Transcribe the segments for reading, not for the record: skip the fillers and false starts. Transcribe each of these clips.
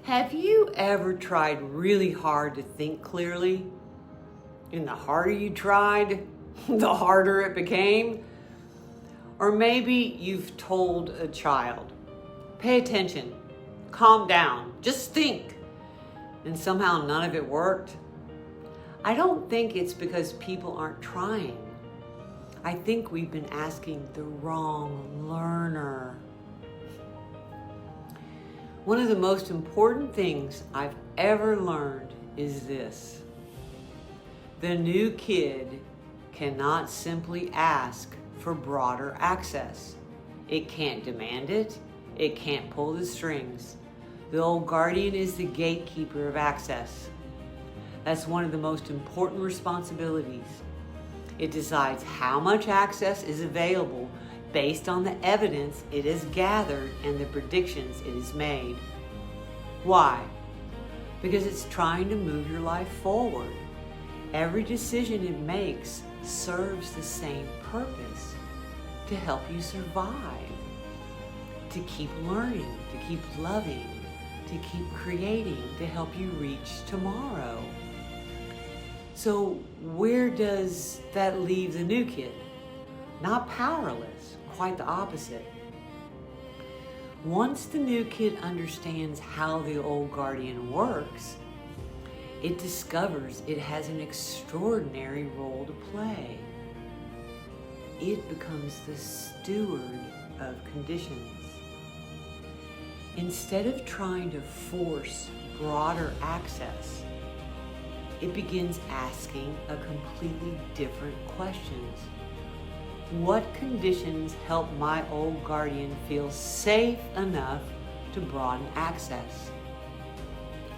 Have you ever tried really hard to think clearly? And the harder you tried, the harder it became? Or maybe you've told a child, pay attention, calm down, just think, and somehow none of it worked? I don't think it's because people aren't trying. I think we've been asking the wrong learner. One of the most important things I've ever learned is this. The new kid cannot simply ask for broader access. It can't demand it. It can't pull the strings. The old guardian is the gatekeeper of access. That's one of the most important responsibilities. It decides how much access is available based on the evidence it has gathered and the predictions it has made. Why? Because it's trying to move your life forward. Every decision it makes serves the same purpose, to help you survive, to keep learning, to keep loving, to keep creating, to help you reach tomorrow. So where does that leave the new kid? Not powerless, quite the opposite. Once the new kid understands how the old guardian works, it discovers it has an extraordinary role to play. It becomes the steward of conditions. Instead of trying to force broader access, it begins asking a completely different questions. What conditions help my old guardian feel safe enough to broaden access?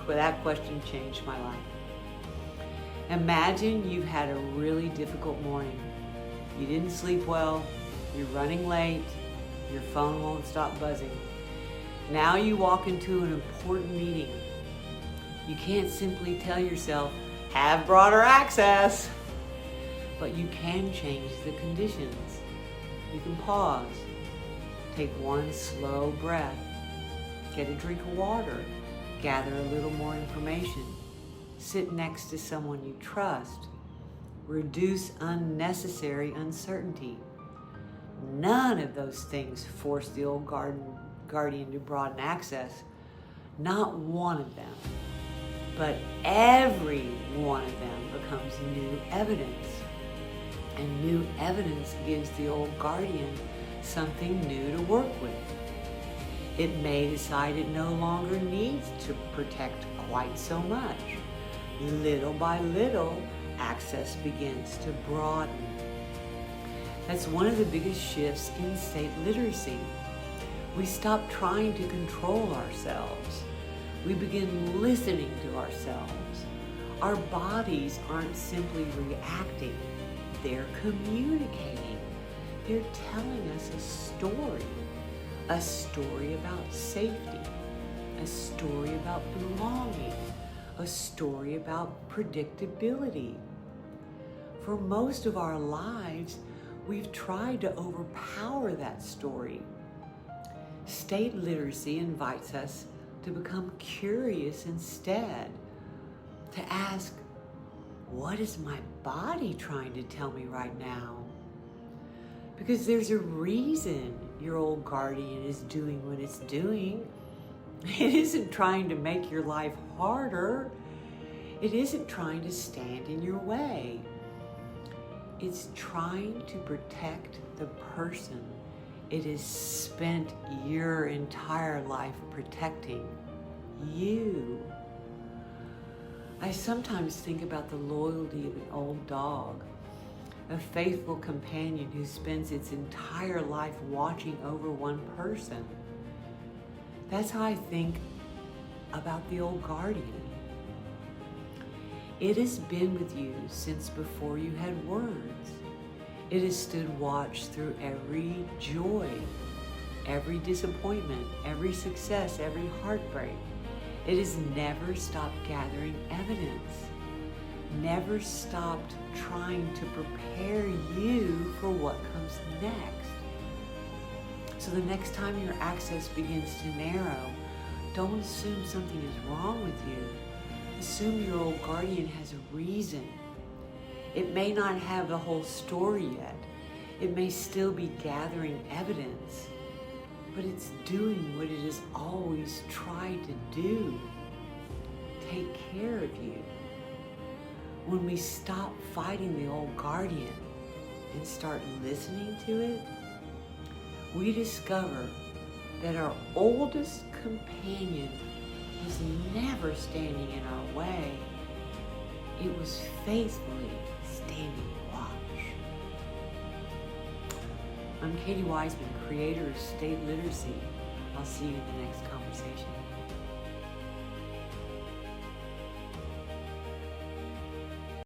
Well, that question changed my life. Imagine you've had a really difficult morning. You didn't sleep well, you're running late, your phone won't stop buzzing. Now you walk into an important meeting. You can't simply tell yourself, have broader access. But you can change the conditions. You can pause, take one slow breath, get a drink of water, gather a little more information, sit next to someone you trust, reduce unnecessary uncertainty. None of those things force the old guardian to broaden access, not one of them. But every one of them becomes new evidence. And new evidence gives the old guardian something new to work with. It may decide it no longer needs to protect quite so much. Little by little, access begins to broaden. That's one of the biggest shifts in state literacy. We stop trying to control ourselves. We begin listening to ourselves. Our bodies aren't simply reacting. They're communicating. They're telling us a story about safety, a story about belonging, a story about predictability. For most of our lives, we've tried to overpower that story. State literacy invites us to become curious instead, to ask, what is my body trying to tell me right now? Because there's a reason your old guardian is doing what it's doing. It isn't trying to make your life harder. It isn't trying to stand in your way. It's trying to protect the person it has spent your entire life protecting, you. I sometimes think about the loyalty of an old dog, a faithful companion who spends its entire life watching over one person. That's how I think about the old guardian. It has been with you since before you had words. It has stood watch through every joy, every disappointment, every success, every heartbreak. It has never stopped gathering evidence, never stopped trying to prepare you for what comes next. So the next time your access begins to narrow, Don't assume something is wrong with you. Assume your old guardian has a reason. It may not have the whole story yet. It may still be gathering evidence, but it's doing what it has always tried to do. Take care of you. When we stop fighting the old guardian and start listening to it, we discover that our oldest companion was never standing in our way. It was faithfully standing watch. I'm Katie Wiseman, creator of State Literacy. I'll see you in the next conversation.